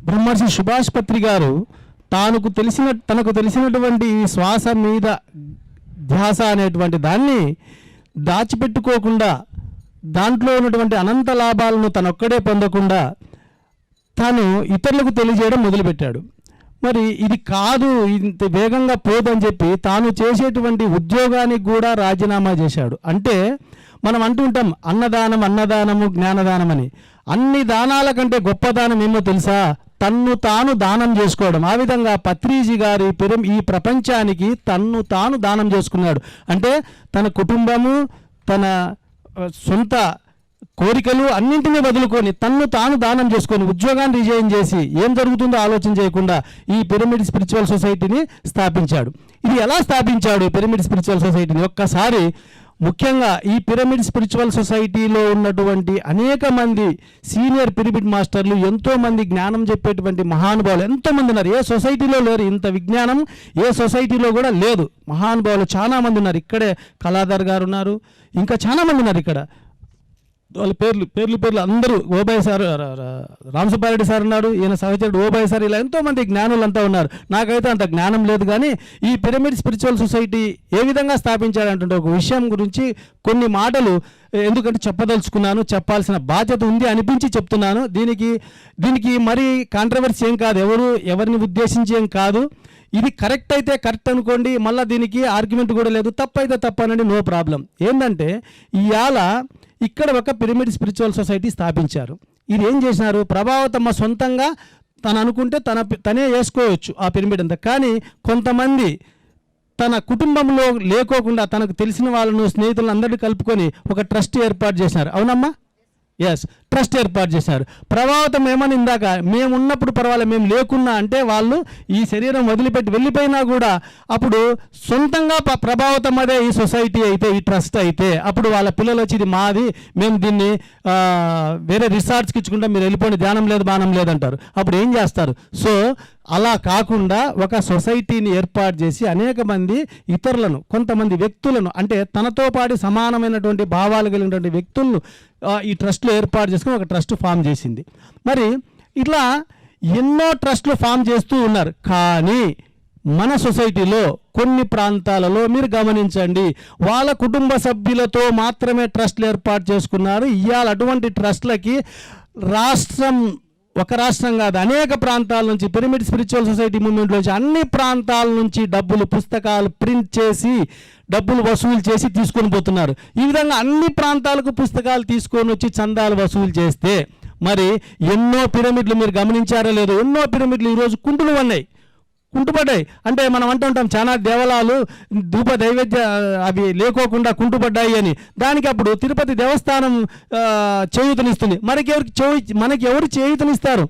బ్రహ్మర్షి సుభాష్ పత్రి గారు తనకు తెలిసినటువంటి శ్వాస మీద ధ్యాస అనేటువంటి దాన్ని దాచిపెట్టుకోకుండా, దాంట్లో ఉన్నటువంటి అనంత లాభాలను తనొక్కడే పొందకుండా తాను ఇతరులకు తెలియజేయడం మొదలుపెట్టాడు. మరి ఇది కాదు, ఇంత వేగంగా పోదని చెప్పి తాను చేసేటువంటి ఉద్యోగానికి కూడా రాజీనామా చేశాడు. అంటే మనం అంటుంటాం అన్నదానం, అన్నదానము, జ్ఞానదానం అని. అన్ని దానాల కంటే గొప్ప దానం ఏమో తెలుసా? తన్ను తాను దానం చేసుకోవడం. ఆ విధంగా పత్రిజీ గారి ఈ ప్రపంచానికి తన్ను తాను దానం చేసుకున్నాడు. అంటే తన కుటుంబము, తన సొంత కోరికలు అన్నింటినీ వదులుకొని తన్ను తాను దానం చేసుకొని ఉద్యోగాన్ని రిజైన్ చేసి ఏం జరుగుతుందో ఆలోచన చేయకుండా ఈ పిరమిడ్ స్పిరిచువల్ సొసైటీని స్థాపించాడు. ఇది ఎలా స్థాపించాడు పిరమిడ్ స్పిరిచువల్ సొసైటీని? ఒక్కసారి ముఖ్యంగా ఈ పిరమిడ్ స్పిరిచువల్ సొసైటీలో ఉన్నటువంటి అనేక మంది సీనియర్ పిరమిడ్ మాస్టర్లు, ఎంతోమంది జ్ఞానం చెప్పేటువంటి మహానుభావులు ఎంతోమంది ఉన్నారు. ఏ సొసైటీలో లేరు ఇంత విజ్ఞానం, ఏ సొసైటీలో కూడా లేదు. మహానుభావులు చాలామంది ఉన్నారు. ఇక్కడే కళాధర్ గారు ఉన్నారు, ఇంకా చాలామంది ఉన్నారు ఇక్కడ. వాళ్ళ పేర్లు అందరూ, ఓబాయ్ సార్, రామసుబ్బారెడ్డి సార్ ఉన్నారు, ఈయన సహచరుడు ఓబాయ్ సార్, ఇలా ఎంతోమంది జ్ఞానులంతా ఉన్నారు. నాకైతే అంత జ్ఞానం లేదు, కానీ ఈ పిరమిడ్ స్పిరిచువల్ సొసైటీ ఏ విధంగా స్థాపించాడంటే ఒక విషయం గురించి కొన్ని మాటలు ఎందుకంటే చెప్పదలుచుకున్నాను, చెప్పాల్సిన బాధ్యత ఉంది అనిపించి చెప్తున్నాను. దీనికి మరి కాంట్రవర్సీ ఏం కాదు, ఎవరిని ఉద్దేశించి ఏం కాదు. ఇది కరెక్ట్ అయితే కరెక్ట్ అనుకోండి, మళ్ళీ దీనికి ఆర్గ్యుమెంట్ కూడా లేదు. తప్పు అయితే తప్పు అనండి, నో ప్రాబ్లం. ఏంటంటే ఇవాళ ఇక్కడ ఒక పిరమిడ్ స్పిరిచువల్ సొసైటీ స్థాపించారు. ఇది ఏం చేసినారు? ప్రభావతమ్మ సొంతంగా తను అనుకుంటే తనే వేసుకోవచ్చు ఆ పిరమిడ్ అంతా. కానీ కొంతమంది తన కుటుంబంలో లేకోకుండా తనకు తెలిసిన వాళ్ళను, స్నేహితులను అందరినీ కలుపుకొని ఒక ట్రస్ట్ ఏర్పాటు చేసినారు. అవునమ్మా? ఎస్, ట్రస్ట్ ఏర్పాటు చేశారు. ప్రభావితం ఏమని ఇందాక మేము ఉన్నప్పుడు పర్వాలేదు, మేము లేకున్నా అంటే వాళ్ళు ఈ శరీరం వదిలిపెట్టి వెళ్ళిపోయినా కూడా అప్పుడు సొంతంగా ప్రభావితం అదే ఈ సొసైటీ అయితే, ఈ ట్రస్ట్ అయితే, అప్పుడు వాళ్ళ పిల్లలు వచ్చి ఇది మాది, మేము దీన్ని వేరే రిసార్ట్స్కి ఇచ్చుకుంటాం, మీరు వెళ్ళిపోయిన ధ్యానం లేదు, బాణం లేదంటారు. అప్పుడు ఏం చేస్తారు? సో అలా కాకుండా ఒక సొసైటీని ఏర్పాటు చేసి అనేక మంది ఇతరులను, కొంతమంది వ్యక్తులను, అంటే తనతో పాటు సమానమైనటువంటి భావాలు కలిగినటువంటి వ్యక్తులను ఈ ట్రస్ట్లో ఏర్పాటు చేసుకుని ఒక ట్రస్ట్ ఫామ్ చేసింది. మరి ఇట్లా ఎన్నో ట్రస్ట్లు ఫామ్ చేస్తూ ఉన్నారు. కానీ మన సొసైటీలో కొన్ని ప్రాంతాలలో మీరు గమనించండి, వాళ్ళ కుటుంబ సభ్యులతో మాత్రమే ట్రస్ట్లు ఏర్పాటు చేసుకున్నారు. ఇవాళ అటువంటి ట్రస్ట్లకి ఒక రాష్ట్రం కాదు, అనేక ప్రాంతాల నుంచి పిరమిడ్ స్పిరిచువల్ సొసైటీ మూవ్మెంట్ నుంచి అన్ని ప్రాంతాల నుంచి డబ్బులు, పుస్తకాలు ప్రింట్ చేసి డబ్బులు వసూలు చేసి తీసుకొని పోతున్నారు. ఈ విధంగా అన్ని ప్రాంతాలకు పుస్తకాలు తీసుకొని వచ్చి చందాలు వసూలు చేస్తే మరి ఎన్నో పిరమిడ్లు మీరు గమనించారో లేదో, ఎన్నో పిరమిడ్లు ఈరోజు కుంటుపడ్డాయి. అంటే మనం అంటుంటాం చాలా దేవాలయాలు ధూప నైవేద్య అవి లేకోకుండా కుంటుపడ్డాయి అని. దానికి అప్పుడు తిరుపతి దేవస్థానం చేయూతనిస్తుంది. మనకి ఎవరు చేయూతనిస్తారు?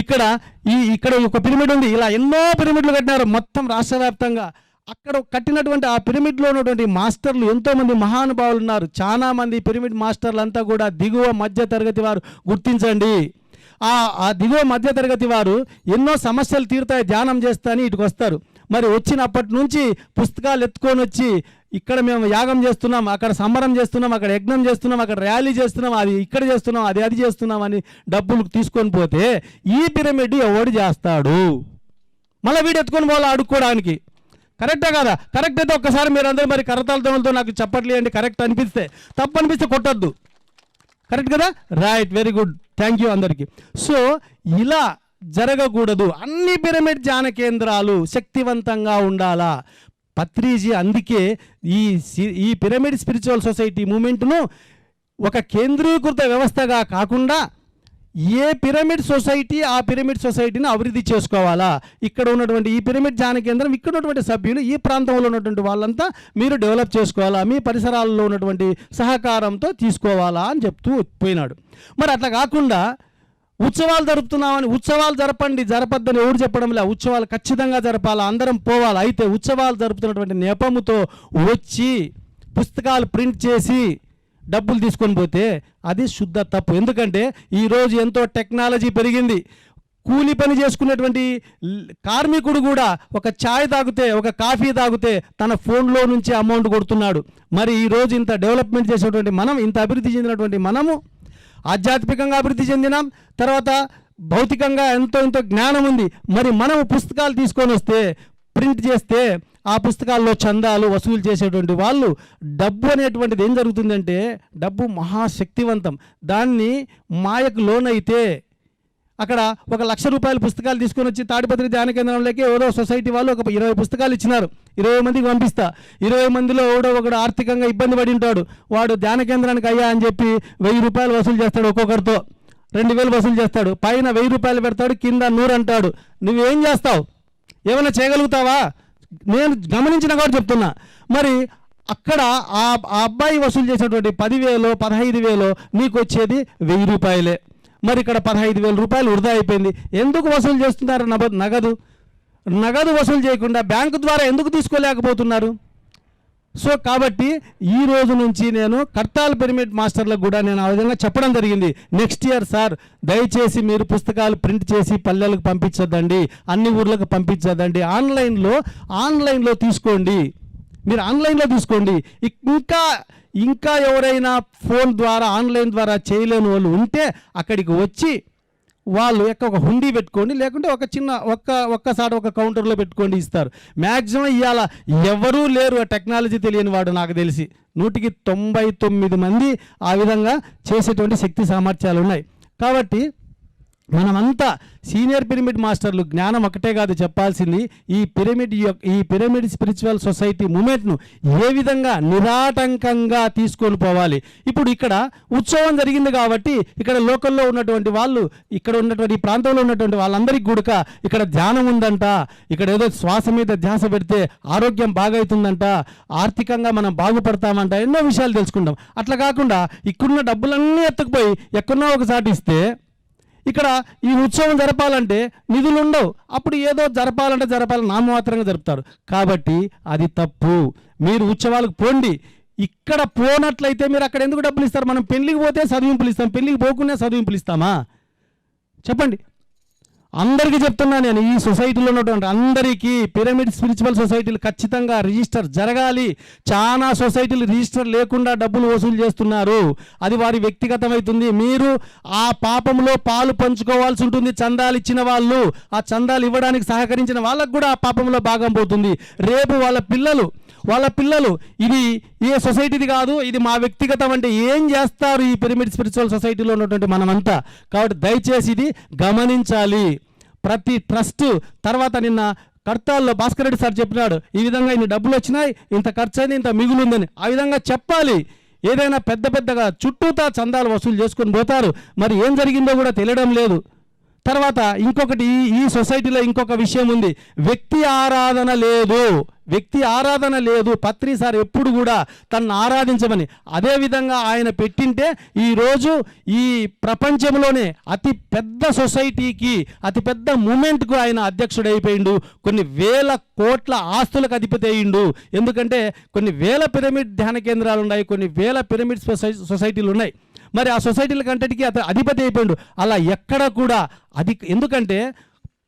ఇక్కడ ఒక పిరమిడ్ ఉంది, ఇలా ఎన్నో పిరమిడ్లు కట్టినారు మొత్తం రాష్ట్ర వ్యాప్తంగా. అక్కడ కట్టినటువంటి ఆ పిరమిడ్లో ఉన్నటువంటి మాస్టర్లు ఎంతోమంది మహానుభావులు ఉన్నారు. చాలా మంది పిరమిడ్ మాస్టర్లు అంతా కూడా దిగువ మధ్య తరగతి వారు. గుర్తించండి, ఆ దిగువ మధ్య తరగతి వారు ఎన్నో సమస్యలు తీరుతాయి, ధ్యానం చేస్తాని ఇటుకు వస్తారు. మరి వచ్చినప్పటి నుంచి పుస్తకాలు ఎత్తుకొని వచ్చి ఇక్కడ మేము యాగం చేస్తున్నాం, అక్కడ సంబరం చేస్తున్నాం, అక్కడ యజ్ఞం చేస్తున్నాం, అక్కడ ర్యాలీ చేస్తున్నాం, అది ఇక్కడ చేస్తున్నాం, అది చేస్తున్నాం అని డబ్బులు తీసుకొని పోతే ఈ పిరమిడ్ ఎవడు చేస్తాడు? మళ్ళీ వీడు ఎత్తుకొని పోవాలి అడుక్కోవడానికి. కరెక్టే కదా? కరెక్ట్ అయితే ఒక్కసారి మీరు అందరూ మరి కరతాళతో నాకు చెప్పట్లేండి. కరెక్ట్ అనిపిస్తే, తప్పు అనిపిస్తే కొట్టద్దు. కరెక్ట్ కదా? Right, very good, thank you అందరికీ. సో ఇలా జరగకూడదు. అన్ని పిరమిడ్ ధ్యాన కేంద్రాలు శక్తివంతంగా ఉండాలా. పత్రిజీ అందుకే ఈ పిరమిడ్ స్పిరిచువల్ సొసైటీ మూమెంట్ను ఒక కేంద్రీకృత వ్యవస్థగా కాకుండా ఏ పిరమిడ్ సొసైటీ ఆ పిరమిడ్ సొసైటీని అభివృద్ధి చేసుకోవాలా. ఇక్కడ ఉన్నటువంటి ఈ పిరమిడ్ ధ్యాన కేంద్రం, ఇక్కడ ఉన్నటువంటి సభ్యులు, ఈ ప్రాంతంలో ఉన్నటువంటి వాళ్ళంతా మీరు డెవలప్ చేసుకోవాలా, మీ పరిసరాల్లో ఉన్నటువంటి సహకారంతో తీసుకోవాలా అని చెప్తూ పోయినాడు. మరి అట్లా కాకుండా ఉత్సవాలు జరుపుతున్నామని, ఉత్సవాలు జరపద్దని ఎవరు చెప్పడం లే. ఉత్సవాలు ఖచ్చితంగా జరపాలా, అందరం పోవాలి. అయితే ఉత్సవాలు జరుపుతున్నటువంటి నెపముతో వచ్చి పుస్తకాలు ప్రింట్ చేసి డబ్బులు తీసుకొని పోతే అది శుద్ధ తప్పు. ఎందుకంటే ఈరోజు ఎంతో టెక్నాలజీ పెరిగింది. కూలి పని చేసుకునేటువంటి కార్మికుడు కూడా ఒక ఛాయ్ తాగితే, ఒక కాఫీ తాగితే తన ఫోన్లో నుంచి అమౌంట్ కొడుతున్నాడు. మరి ఈరోజు ఇంత డెవలప్మెంట్ చేసేటువంటి మనం, ఇంత అభివృద్ధి చెందినటువంటి మనము ఆధ్యాత్మికంగా అభివృద్ధి చెందినాం, తర్వాత భౌతికంగా ఎంతో ఎంతో జ్ఞానం ఉంది. మరి మనం పుస్తకాలు తీసుకొని వస్తే ప్రింట్ చేస్తే ఆ పుస్తకాల్లో చందాలు వసూలు చేసేటువంటి వాళ్ళు డబ్బు అనేటువంటిది ఏం జరుగుతుందంటే డబ్బు మహాశక్తివంతం. దాన్ని మాయకు లోనైతే అక్కడ 1,00,000 రూపాయల పుస్తకాలు తీసుకొని వచ్చి తాడిపత్రి ధ్యాన కేంద్రంలోకి ఏదో సొసైటీ వాళ్ళు ఒక 20 పుస్తకాలు ఇచ్చినారు. 20 మందికి పంపిస్తా. 20 మందిలో ఒకడు ఆర్థికంగా ఇబ్బంది పడి ఉంటాడు. వాడు ధ్యాన కేంద్రానికి అయ్యా అని చెప్పి 1,000 రూపాయలు వసూలు చేస్తాడు. ఒక్కొక్కరితో 2,000 వసూలు చేస్తాడు. పైన 1,000 రూపాయలు పెడతాడు, కింద 100 అంటాడు. నువ్వేం చేస్తావు? ఏమైనా చేయగలుగుతావా? నేను గమనించిన కూడా చెప్తున్నా. మరి అక్కడ ఆ అబ్బాయి వసూలు చేసినటువంటి 10,000 15,000 నీకు వచ్చేది 1,000 రూపాయలే. మరి ఇక్కడ 15,000 రూపాయలు వృధా అయిపోయింది. ఎందుకు వసూలు చేస్తున్నారు? నగదు వసూలు చేయకుండా బ్యాంకు ద్వారా ఎందుకు తీసుకోలేకపోతున్నారు? సో కాబట్టి ఈ రోజు నుంచి నేను కర్తాల్ పిరమిడ్ మాస్టర్లకు కూడా నేను ఆ విధంగా చెప్పడం జరిగింది. నెక్స్ట్ ఇయర్ సార్ దయచేసి మీరు పుస్తకాలు ప్రింట్ చేసి పల్లెలకు పంపించొద్దండి, అన్ని ఊర్లకు పంపించొద్దండి, ఆన్లైన్లో తీసుకోండి, మీరు ఆన్లైన్లో తీసుకోండి. ఇంకా ఎవరైనా ఫోన్ ద్వారా ఆన్లైన్ ద్వారా చేయలేని వాళ్ళు ఉంటే అక్కడికి వచ్చి వాళ్ళు ఒక హుండీ పెట్టుకోండి, లేకుంటే ఒక చిన్న ఒక్కసారి ఒక కౌంటర్లో పెట్టుకోండి, ఇస్తారు. మ్యాక్సిమం ఇవాళ ఎవరూ లేరు ఆ టెక్నాలజీ తెలియని వాడు. నాకు తెలిసి 100కి 99 మంది ఆ విధంగా చేసేటువంటి శక్తి సామర్థ్యాలు ఉన్నాయి. కాబట్టి మనమంతా సీనియర్ పిరమిడ్ మాస్టర్లు జ్ఞానం ఒకటే కాదు చెప్పాల్సింది, ఈ పిరమిడ్ స్పిరిచువల్ సొసైటీ మూమెంట్ను ఏ విధంగా నిరాటంకంగా తీసుకొని పోవాలి. ఇప్పుడు ఇక్కడ ఉత్సవం జరిగింది కాబట్టి ఇక్కడ లోకల్లో ఉన్నటువంటి వాళ్ళు, ఇక్కడ ఉన్నటువంటి ప్రాంతంలో ఉన్నటువంటి వాళ్ళందరికీ కూడా ఇక్కడ ధ్యానం ఉందంట, ఇక్కడ ఏదో శ్వాస మీద ధ్యాస పెడితే ఆరోగ్యం బాగవుతుందంట, ఆర్థికంగా మనం బాగుపడతామంట, ఎన్నో విషయాలు తెలుసుకుంటాం. అట్లా కాకుండా ఇక్కడున్న డబ్బులన్నీ ఎత్తుకుపోయి ఎక్కడో ఒకసారి ఇస్తే ఇక్కడ ఈ ఉత్సవం జరపాలంటే నిధులు ఉండవు. అప్పుడు ఏదో జరపాలని నామమాత్రంగా జరుపుతారు. కాబట్టి అది తప్పు. మీరు ఉత్సవాలకు పోండి. ఇక్కడ పోనట్లయితే మీరు అక్కడ ఎందుకు డబ్బులు ఇస్తారు? మనం పెళ్లికి పోతే చదివింపులు ఇస్తాం, పెళ్లికి పోకుండా చదివింపులు ఇస్తామా? చెప్పండి. అందరికీ చెప్తున్నా నేను, ఈ సొసైటీలో ఉన్నటువంటి అందరికీ పిరమిడ్ స్పిరిచువల్ సొసైటీలు ఖచ్చితంగా రిజిస్టర్ జరగాలి. చాలా సొసైటీలు రిజిస్టర్ లేకుండా డబ్బులు వసూలు చేస్తున్నారు. అది వారి వ్యక్తిగతమవుతుంది. మీరు ఆ పాపంలో పాలు పంచుకోవాల్సి ఉంటుంది. చందాలు ఇచ్చిన వాళ్ళు, ఆ చందాలు ఇవ్వడానికి సహకరించిన వాళ్ళకు కూడా ఆ పాపంలో భాగం పోతుంది. రేపు వాళ్ళ పిల్లలు ఇది ఏ సొసైటీది కాదు, ఇది మా వ్యక్తిగతం అంటే ఏం చేస్తారు ఈ పిరమిడ్ స్పిరిచువల్ సొసైటీలో ఉన్నటువంటి మనమంతా? కాబట్టి దయచేసి ఇది గమనించాలి. ప్రతి ట్రస్ట్ తర్వాత నిన్న కర్తాల్లో భాస్కర్ రెడ్డి సార్ చెప్పినాడు, ఈ విధంగా ఇన్ని డబ్బులు వచ్చినాయి, ఇంత ఖర్చు అయింది, ఇంత మిగులుందని. ఆ విధంగా చెప్పాలి. ఏదైనా పెద్దగా చుట్టూతా చందాలు వసూలు చేసుకొని పోతారు. మరి ఏం జరిగిందో కూడా తెలియడం లేదు. తర్వాత ఇంకొకటి, ఈ సొసైటీలో ఇంకొక విషయం ఉంది, వ్యక్తి ఆరాధన లేదు. పత్రి సార్ ఎప్పుడు కూడా తనను ఆరాధించమని అదేవిధంగా ఆయన పెట్టింటే ఈరోజు ఈ ప్రపంచంలోనే అతి పెద్ద సొసైటీకి, అతి పెద్ద మూమెంట్కు ఆయన అధ్యక్షుడైపోయిండు. కొన్ని వేల కోట్ల ఆస్తులకు అధిపతి అయ్యిండు. ఎందుకంటే కొన్ని వేల పిరమిడ్ ధ్యాన కేంద్రాలు ఉన్నాయి, కొన్ని వేల పిరమిడ్ సొసైటీలు ఉన్నాయి. మరి ఆ సొసైటీల కంటటికి అతను అధిపతి అయిపోయిండు. అలా ఎక్కడ కూడా ఎందుకంటే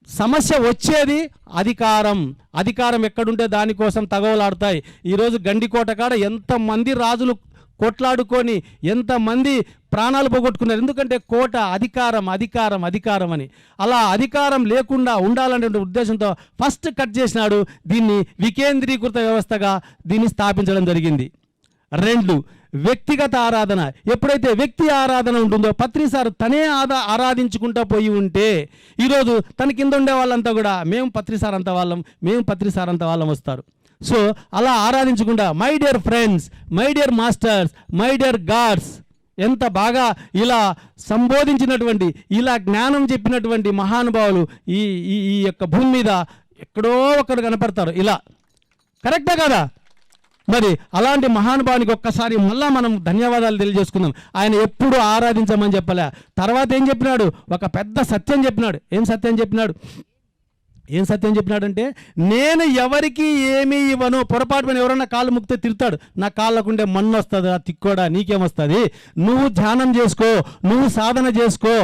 సమస్య వచ్చేది అధికారం ఎక్కడుంటే దానికోసం తగవలాడతాయి. ఈరోజు గండికోట కాడ ఎంతమంది రాజులు కొట్లాడుకొని ఎంతమంది ప్రాణాలు పోగొట్టుకున్నారు. ఎందుకంటే కోట అధికారం అని. అలా అధికారం లేకుండా ఉండాలనే ఉద్దేశంతో ఫస్ట్ కట్ చేసినాడు. దీన్ని వికేంద్రీకృత వ్యవస్థగా దీన్ని స్థాపించడం జరిగింది. 2, వ్యక్తిగత ఆరాధన. ఎప్పుడైతే వ్యక్తి ఆరాధన ఉంటుందో, పత్రి సార్ తనే ఆరాధించుకుంటూ పోయి ఉంటే ఈరోజు తన కింద ఉండే వాళ్ళంతా కూడా మేము పత్రి సార్ అంత వాళ్ళం వస్తారు. సో అలా ఆరాధించకుండా my dear friends, my dear masters, my dear gods, ఎంత బాగా ఇలా సంబోధించినటువంటి, ఇలా జ్ఞానం చెప్పినటువంటి మహానుభావులు ఈ యొక్క భూమి మీద ఎక్కడో ఒకరు కనపడతారు. ఇలా కరెక్టా కదా? మరి అలాంటి మహానుభావునికి ఒక్కసారి మళ్ళా మనం ధన్యవాదాలు తెలియజేసుకుందాం. ఆయన ఎప్పుడు ఆరాధించమని చెప్పలే. తర్వాత ఏం చెప్పినాడు? ఒక పెద్ద సత్యం చెప్పినాడు. ఏం సత్యం చెప్పినాడంటే, నేను ఎవరికి ఏమీ ఇవ్వను. పొరపాటున ఎవరన్నా కాళ్ళు ముక్కితే తిడతాడు, నా కాళ్ళకుండే మన్ను వస్తుంది, తిక్కోడా నీకేమొస్తుంది, నువ్వు ధ్యానం చేసుకో, నువ్వు సాధన చేసుకో,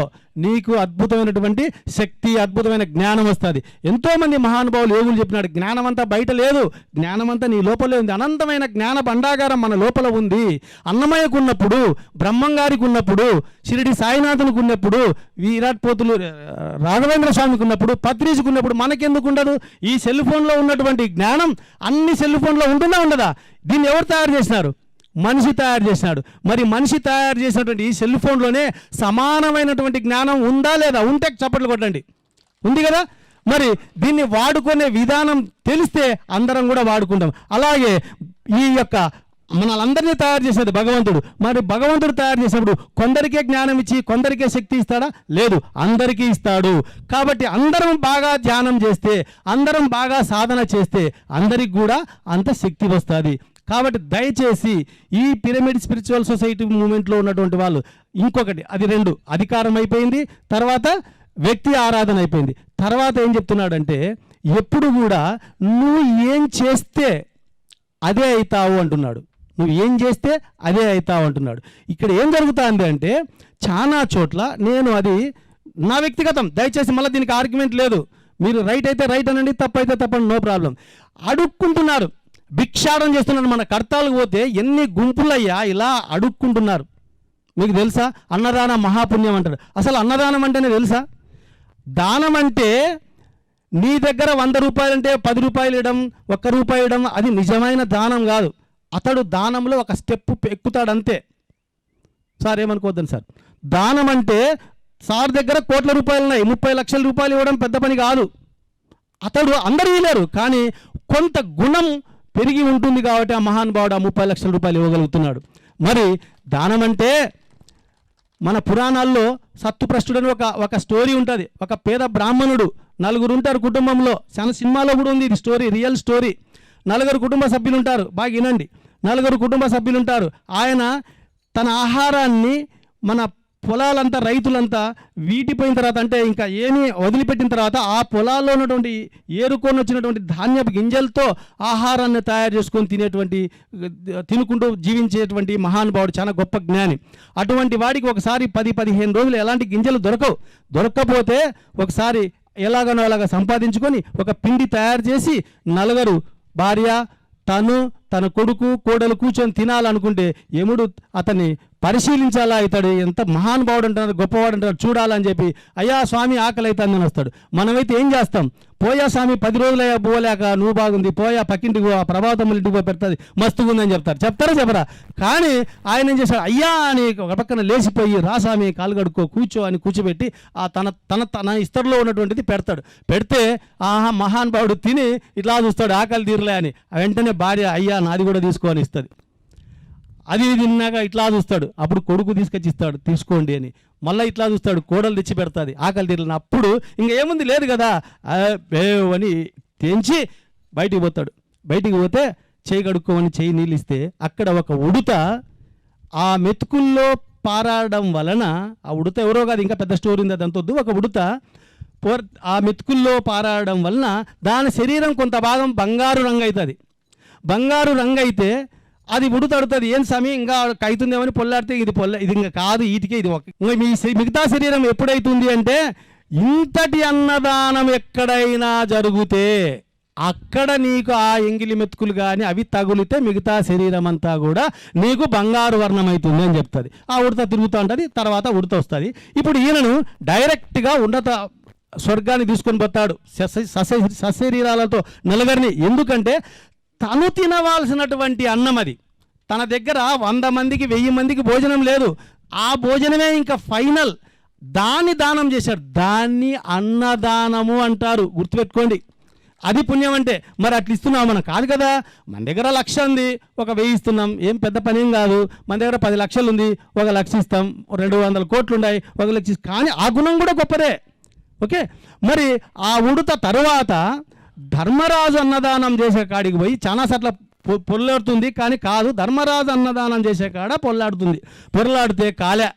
నీకు అద్భుతమైనటువంటి శక్తి, అద్భుతమైన జ్ఞానం వస్తుంది. ఎంతోమంది మహానుభావులు యోగులు చెప్పినాడు, జ్ఞానం అంతా బయట లేదు, జ్ఞానం అంతా నీ లోపలే ఉంది. అనంతమైన జ్ఞాన భండాగారం మన లోపల ఉంది. అన్నమయ్యకు ఉన్నప్పుడు, బ్రహ్మంగారికి ఉన్నప్పుడు, షిరిడి సాయినాథునికి ఉన్నప్పుడు, విరాట్ పోతులు రాఘవేంద్ర స్వామికి ఉన్నప్పుడు, పత్రిజీకి ఉన్నప్పుడు మనకెందుకు ఉండదు? ఈ సెల్ ఫోన్లో ఉన్నటువంటి జ్ఞానం అన్ని సెల్ ఫోన్లో ఉంటుందా ఉండదా? దీన్ని ఎవరు తయారు చేసినారు? మనిషి తయారు చేసినాడు. మరి మనిషి తయారు చేసినటువంటి ఈ సెల్ ఫోన్లోనే సమానమైనటువంటి జ్ఞానం ఉందా లేదా? ఉంటే చప్పట్లు కొట్టండి. ఉంది కదా? మరి దీన్ని వాడుకునే విధానం తెలిస్తే అందరం కూడా వాడుకుంటాం. అలాగే ఈ యొక్క మనలందరినీ తయారు చేసేది భగవంతుడు. మరి భగవంతుడు తయారు చేసినప్పుడు కొందరికే జ్ఞానం ఇచ్చి కొందరికే శక్తి ఇస్తాడా? లేదు, అందరికీ ఇస్తాడు. కాబట్టి అందరం బాగా ధ్యానం చేస్తే, అందరం బాగా సాధన చేస్తే అందరికి కూడా అంత శక్తి వస్తుంది. కాబట్టి దయచేసి ఈ పిరమిడ్ స్పిరిచువల్ సొసైటీ మూమెంట్లో ఉన్నటువంటి వాళ్ళు ఇంకొకటి, అది 2 అధికారం అయిపోయింది, తర్వాత వ్యక్తి ఆరాధన అయిపోయింది. తర్వాత ఏం చెప్తున్నాడంటే, ఎప్పుడు కూడా నువ్వు ఏం చేస్తే అదే అవుతావు అంటున్నాడు. నువ్వు ఏం చేస్తే అదే అవుతావు అంటున్నాడు. ఇక్కడ ఏం జరుగుతుంది అంటే, చాలా చోట్ల నేను అది నా వ్యక్తిగతం, దయచేసి మళ్ళీ దీనికి ఆర్గ్యుమెంట్ లేదు. మీరు రైట్ అయితే రైట్ అనండి, తప్పు అయితే తప్పండి, నో ప్రాబ్లం. అడుక్కుంటున్నారు, భిక్షాటం చేస్తున్నారు. మన కర్తాలకు పోతే ఎన్ని గుంపులయ్యా ఇలా అడుక్కుంటున్నారు. మీకు తెలుసా? అన్నదాన మహాపుణ్యం అంటారు. అసలు అన్నదానం అంటేనే తెలుసా? దానం అంటే నీ దగ్గర 100 రూపాయలంటే 10 రూపాయలు ఇవ్వడం, 1 రూపాయి ఇవ్వడం, అది నిజమైన దానం కాదు. అతడు దానంలో ఒక స్టెప్ ఎక్కుతాడు అంతే. సార్ ఏమనుకోవద్దని సార్, దానం అంటే సార్ దగ్గర కోట్ల రూపాయలు ఉన్నాయి, 30 లక్షల రూపాయలు ఇవ్వడం పెద్ద పని కాదు. అతడు అందరూ ఇవ్వలేరు, కానీ కొంత గుణం పెరిగి ఉంటుంది కాబట్టి ఆ మహానుభావుడు ఆ 30 లక్షల రూపాయలు ఇవ్వగలుగుతున్నాడు. మరి దానం అంటే మన పురాణాల్లో సత్తుప్రష్టుడని ఒక స్టోరీ ఉంటుంది. ఒక పేద బ్రాహ్మణుడు, 4 ఉంటారు కుటుంబంలో, చాలా సినిమాలో కూడా ఉంది ఇది స్టోరీ, రియల్ స్టోరీ. 4 కుటుంబ సభ్యులు ఉంటారు, బాగా వినండి. 4 కుటుంబ సభ్యులు ఉంటారు. ఆయన తన ఆహారాన్ని మన పొలాలంతా రైతులంతా వీటిపోయిన తర్వాత, అంటే ఇంకా ఏమీ వదిలిపెట్టిన తర్వాత, ఆ పొలాల్లో ఉన్నటువంటి ఏరుకొని వచ్చినటువంటి ధాన్యపు గింజలతో ఆహారాన్ని తయారు చేసుకొని తినుకుంటూ జీవించేటువంటి మహానుభావుడు, చాలా గొప్ప జ్ఞాని. అటువంటి వాడికి ఒకసారి 10-15 రోజులు ఎలాంటి గింజలు దొరకకపోతే ఒకసారి ఎలాగనో అలాగా సంపాదించుకొని ఒక పిండి తయారు చేసి 4 భార్య, తను, తన కొడుకు, కోడలు కూర్చొని తినాలనుకుంటే యముడు అతన్ని పరిశీలించాలా, ఇతడు ఎంత మహానుభావుడు అంటున్నారు, గొప్పవాడు అంటున్నారు, చూడాలని చెప్పి, అయ్యా స్వామి ఆకలి అవుతుందని వస్తాడు. మనమైతే ఏం చేస్తాం? పోయా స్వామి 10 రోజులయ్యా పోలేక, నువ్వు బాగుంది, పోయా పక్కింటికి ఆ ప్రభావతమ్ముల ఇంటికి పోయి పెడతాది, మస్తుగా ఉందని చెప్తారా చెప్పరా? కానీ ఆయన ఏం చేశాడు? అయ్యా అని ఒక పక్కన లేచిపోయి, రా స్వామి కాలు కడుక్కో, కూర్చో అని కూర్చోబెట్టి ఆ తన ఇస్తరులో ఉన్నటువంటిది పెడితే ఆహా మహానుభావుడు తిని ఇట్లా చూస్తాడు, ఆకలి తీరలే అని. వెంటనే భార్య, అయ్యా నాది కూడా తీసుకో అని ఇస్తుంది. అది తిన్నాక ఇట్లా చూస్తాడు, అప్పుడు కొడుకు తీసుకొచ్చి ఇస్తాడు, తీసుకోండి అని. మళ్ళీ ఇట్లా చూస్తాడు, కోడలు తెచ్చి పెడతాది, ఆకలి తీరలేని. అప్పుడు ఇంకా ఏముంది, లేదు కదా అని తెంచి బయటికి పోతాడు. బయటికి పోతే చేయి కడుక్కోమని చేయి నీళ్ళు ఇస్తే అక్కడ ఒక ఉడుత ఆ మెతుకుల్లో పారాడడం వలన, ఆ ఉడుత ఎవరో కాదు, ఇంకా పెద్ద స్టోరీ ఉంది అదంతా వద్దు. ఒక ఉడుత ఆ మెతుకుల్లో పారాడడం వలన దాని శరీరం కొంత భాగం బంగారు రంగు అవుతుంది. బంగారు రంగు అయితే అది ఉడుతడుతుంది. ఏం సమయం ఇంకా అవుతుందేమని పొల్లాడితే ఇది ఇంకా కాదు, ఈటికే ఇది మిగతా శరీరం ఎప్పుడైతుంది అంటే, ఇంతటి అన్నదానం ఎక్కడైనా జరిగితే అక్కడ నీకు ఆ ఎంగిలి మెతుకులు కానీ అవి తగులితే మిగతా శరీరం అంతా కూడా నీకు బంగారు వర్ణం అవుతుంది అని చెప్తుంది. ఆ ఉడత తిరుగుతూ ఉంటుంది, తర్వాత ఉడత వస్తుంది. ఇప్పుడు ఈయనను డైరెక్ట్గా ఉన్నత స్వర్గాన్ని తీసుకొని పోతాడు సశరీరాలతో 4 ఎందుకంటే తను తినవలసినటువంటి అన్నం అది. తన దగ్గర 100 మందికి 1000 మందికి భోజనం లేదు, ఆ భోజనమే ఇంకా ఫైనల్. దాన్ని దానం చేశాడు. దాన్ని అన్నదానము అంటారు, గుర్తుపెట్టుకోండి. అది పుణ్యం అంటే. మరి అట్లా ఇస్తున్నాం మనం కాదు కదా. మన దగ్గర 1,00,000 ఉంది, ఒక 1000 ఇస్తున్నాం, ఏం పెద్ద పని ఏం కాదు. మన దగ్గర 10 లక్షలు ఉంది, 1,00,000 ఇస్తాం. 200 కోట్లు ఉన్నాయి, 1,00,000. కానీ ఆ గుణం కూడా గొప్పదే. ఓకే, మరి ఆ ఉడత తరువాత ధర్మరాజు అన్నదానం చేసే కాడికి పోయి చాలా సార్లు పొల్లాడుతుంది, కానీ కాదు, ధర్మరాజు అన్నదానం చేసే కాడ పొరలాడితే కాలే.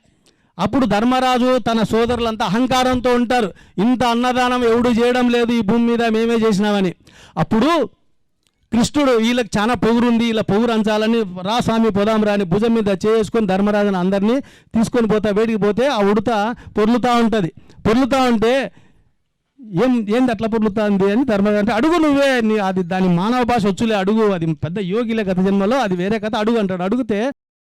అప్పుడు ధర్మరాజు తన సోదరులంతా అహంకారంతో ఉంటారు, ఇంత అన్నదానం ఎవడు చేయడం లేదు ఈ భూమి మీద, మేమే చేసినామని. అప్పుడు కృష్ణుడు వీళ్ళకి చాలా పొగురుంది, ఇలా పొగురు అంచాలని రా స్వామి పోదాం రాని భుజం మీద చేసుకొని ధర్మరాజుని అందరినీ తీసుకొని పోతా వేడికి పోతే ఆ ఉడత పొర్లుతూ ఉంటుంది. పొర్లుతూ ఉంటే ఏంది అట్లా పొర్లుతుంది అని ధర్మరాజు అంటే అడుగు నువ్వే, అది దాని మానవ భాష వచ్చులే అడుగు, అది పెద్ద యోగిలే గత జన్మలో, అది వేరే కథ, అడుగు అంటాడు. అడిగితే